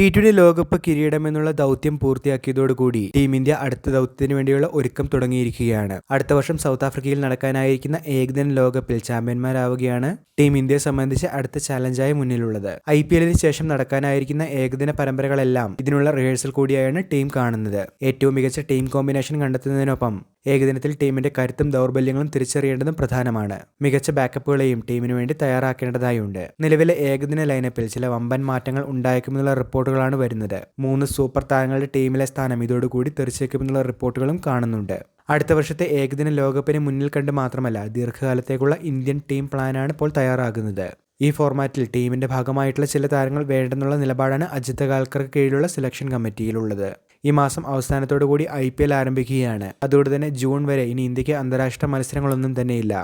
T20 ലോകകപ്പ് കിരീടമെന്നുള്ള ദൗത്യം പൂർത്തിയാക്കിയതോടുകൂടി team India അടുത്ത ദൗത്യത്തിന് വേണ്ടിയുള്ള ഒരുക്കം തുടങ്ങിയിരിക്കുകയാണ്. അടുത്ത വർഷം സൗത്ത് ആഫ്രിക്കയിൽ നടക്കാനായിരിക്കുന്ന ഏകദിന ലോകകപ്പിൽ ചാമ്പ്യന്മാരാവുകയാണ് ടീം ഇന്ത്യയെ സംബന്ധിച്ച് അടുത്ത ചാലഞ്ചായി മുന്നിലുള്ളത്. IPLന് ശേഷം നടക്കാനായിരിക്കുന്ന ഏകദിന പരമ്പരകളെല്ലാം ഇതിനുള്ള റിഹേഴ്സൽ കൂടിയായാണ് ടീം കാണുന്നത്. ഏറ്റവും മികച്ച ടീം കോമ്പിനേഷൻ കണ്ടെത്തുന്നതിനൊപ്പം ഏകദിനത്തിൽ ടീമിന്റെ കരുത്തും ദൗർബല്യങ്ങളും തിരിച്ചറിയേണ്ടതും പ്രധാനമാണ്. മികച്ച ബാക്കപ്പുകളെയും ടീമിനു വേണ്ടി തയ്യാറാക്കേണ്ടതായുണ്ട്. നിലവിലെ ഏകദിന ലൈനപ്പിൽ ചില വമ്പൻ മാറ്റങ്ങൾ ഉണ്ടായേക്കുമെന്നുള്ള റിപ്പോർട്ടുകളാണ് വരുന്നത്. 3 സൂപ്പർ താരങ്ങളുടെ ടീമിലെ സ്ഥാനം ഇതോടുകൂടി തെറിച്ചേക്കുമെന്നുള്ള റിപ്പോർട്ടുകളും കാണുന്നുണ്ട്. അടുത്ത വർഷത്തെ ഏകദിന ലോകകപ്പിനെ മുന്നിൽ കണ്ട് മാത്രമല്ല, ദീർഘകാലത്തേക്കുള്ള ഇന്ത്യൻ ടീം പ്ലാനാണ് ഇപ്പോൾ തയ്യാറാകുന്നത്. ഈ ഫോർമാറ്റിൽ ടീമിന്റെ ഭാഗമായിട്ടുള്ള ചില താരങ്ങൾ വേണ്ടെന്നുള്ള നിലപാടാണ് അജിത് അഗാൽക്കർക്ക് കീഴിലുള്ള സെലക്ഷൻ കമ്മിറ്റിയിലുള്ളത്. ഈ മാസം അവസാനത്തോടുകൂടി IPL ആരംഭിക്കുകയാണ്. അതുകൊണ്ട് തന്നെ ജൂൺ വരെ ഇനി ഇന്ത്യക്ക് അന്താരാഷ്ട്ര മത്സരങ്ങളൊന്നും തന്നെയില്ല.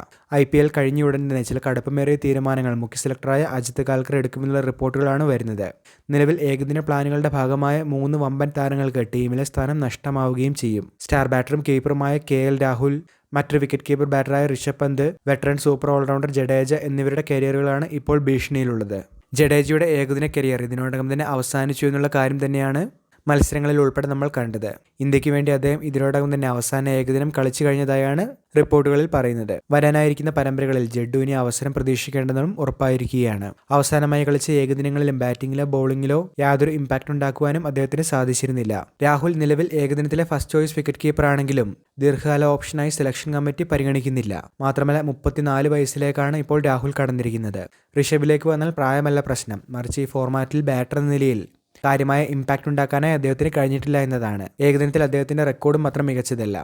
IPL കഴിഞ്ഞ ഉടൻ തന്നെ ചില കടുപ്പമേറിയ തീരുമാനങ്ങൾ മുഖ്യ സെലക്ടറായ അജിത് അഗാൽക്കർ എടുക്കുമെന്നുള്ള റിപ്പോർട്ടുകളാണ് വരുന്നത്. നിലവിൽ ഏകദിന പ്ലാനുകളുടെ ഭാഗമായ 3 വമ്പൻ താരങ്ങൾക്ക് ടീമിലെ സ്ഥാനം നഷ്ടമാവുകയും ചെയ്യും. സ്റ്റാർ ബാറ്ററും കീപ്പറുമായ KL രാഹുൽ, മറ്റൊരു wicket keeper ബാറ്ററായ Rishabh Pant, veteran super allrounder Jadeja എന്നിവരുടെ കരിയറുകളാണ് ഇപ്പോൾ ഭീഷണിയിലുള്ളത്. ജഡേജയുടെ ഏകദിന കരിയർ ഇതിനോടകം തന്നെ അവസാനിച്ചു എന്നുള്ള കാര്യം തന്നെയാണ് മത്സരങ്ങളിൽ ഉൾപ്പെടെ നമ്മൾ കണ്ടത്. ഇന്ത്യക്ക് വേണ്ടി അദ്ദേഹം ഇതിനോടകം തന്നെ അവസാന ഏകദിനം കളിച്ചു കഴിഞ്ഞതായാണ് റിപ്പോർട്ടുകളിൽ പറയുന്നത്. വരാനായിരിക്കുന്ന പരമ്പരകളിൽ ജഡ്ഡുവിന് അവസരം പ്രതീക്ഷിക്കേണ്ടതും ഉറപ്പായിരിക്കുകയാണ്. അവസാനമായി കളിച്ച ഏകദിനങ്ങളിലും ബാറ്റിംഗിലോ ബൗളിംഗിലോ യാതൊരു ഇമ്പാക്ട് ഉണ്ടാക്കുവാനും അദ്ദേഹത്തിന് സാധിച്ചിരുന്നില്ല. രാഹുൽ നിലവിൽ ഏകദിനത്തിലെ ഫസ്റ്റ് ചോയ്സ് വിക്കറ്റ് കീപ്പറാണെങ്കിലും ദീർഘകാല ഓപ്ഷനായി സെലക്ഷൻ കമ്മിറ്റി പരിഗണിക്കുന്നില്ല. മാത്രമല്ല 34 വയസ്സിലേക്കാണ് ഇപ്പോൾ രാഹുൽ കടന്നിരിക്കുന്നത്. ഋഷഭിലേക്ക് വന്നാൽ പ്രായമല്ല പ്രശ്നം, മറിച്ച് ഈ ഫോർമാറ്റിൽ ബാറ്റർ എന്ന നിലയിൽ കാര്യമായ ഇമ്പാക്ട് ഉണ്ടാക്കാനായി അദ്ദേഹത്തിന് കഴിഞ്ഞിട്ടില്ല എന്നതാണ്. ഏകദിനത്തിൽ അദ്ദേഹത്തിന്റെ റെക്കോർഡും അത്ര മികച്ചതല്ല.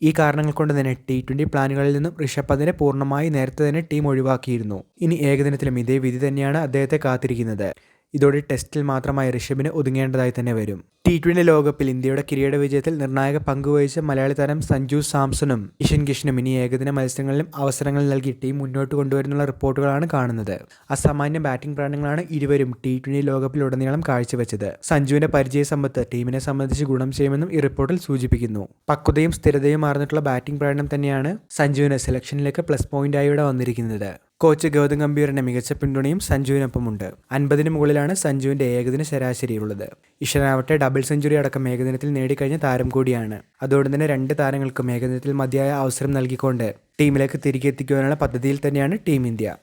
ഈ കാരണങ്ങൾ കൊണ്ട് തന്നെ T20 പ്ലാനുകളിൽ നിന്നും ഋഷഭ് പന്തിനെ പൂർണ്ണമായി നേരത്തെ തന്നെ ടീം ഒഴിവാക്കിയിരുന്നു. ഇനി ഏകദിനത്തിലും ഇതേ വിധി തന്നെയാണ് അദ്ദേഹത്തെ കാത്തിരിക്കുന്നത്. ഇതോടെ ടെസ്റ്റിൽ മാത്രമായി ഋഷഭിന് ഒതുങ്ങേണ്ടതായി തന്നെ വരും. T20 ലോകകപ്പിൽ ഇന്ത്യയുടെ കിരീട വിജയത്തിൽ നിർണായക പങ്കുവഹിച്ച മലയാളി താരം സഞ്ജു സാംസണും ഇഷൻ കിഷനും ഇനി ഏകദിന മത്സരങ്ങളിലും അവസരങ്ങൾ നൽകി ടീം മുന്നോട്ട് കൊണ്ടുവരുന്നുള്ള റിപ്പോർട്ടുകളാണ് കാണുന്നത്. അസാമാന്യ ബാറ്റിംഗ് പ്രകടനങ്ങളാണ് ഇരുവരും T20 ലോകകപ്പിലുടനീളം കാഴ്ചവെച്ചത്. സഞ്ജുവിന്റെ പരിചയ സമ്പത്ത് ടീമിനെ സംബന്ധിച്ച് ഗുണം ചെയ്യുമെന്നും ഈ റിപ്പോർട്ടിൽ സൂചിപ്പിക്കുന്നു. പക്വതയും സ്ഥിരതയും മാർന്നിട്ടുള്ള ബാറ്റിംഗ് പ്രകടനം തന്നെയാണ് സഞ്ജുവിന് സെലക്ഷനിലേക്ക് പ്ലസ് പോയിന്റായി ഇവിടെ വന്നിരിക്കുന്നത്. കോച്ച് ഗൗതം ഗംഭീറിന്റെ മികച്ച പിന്തുണയും സഞ്ജുവിനൊപ്പമുണ്ട്. 50-ന് മുകളിലാണ് സഞ്ജുവിന്റെ ഏകദിന ശരാശരിയുള്ളത്. ഇഷനാവട്ടെ ഡബിൾ സെഞ്ചുറി അടക്കം ഏകദിനത്തിൽ നേടിക്കഴിഞ്ഞ താരം കൂടിയാണ്. അതുകൊണ്ട് തന്നെ 2 താരങ്ങൾക്കും ഏകദിനത്തിൽ മതിയായ അവസരം നൽകിക്കൊണ്ട് ടീമിലേക്ക് തിരികെ എത്തിക്കുവാനുള്ള പദ്ധതിയിൽ തന്നെയാണ് ടീം ഇന്ത്യ.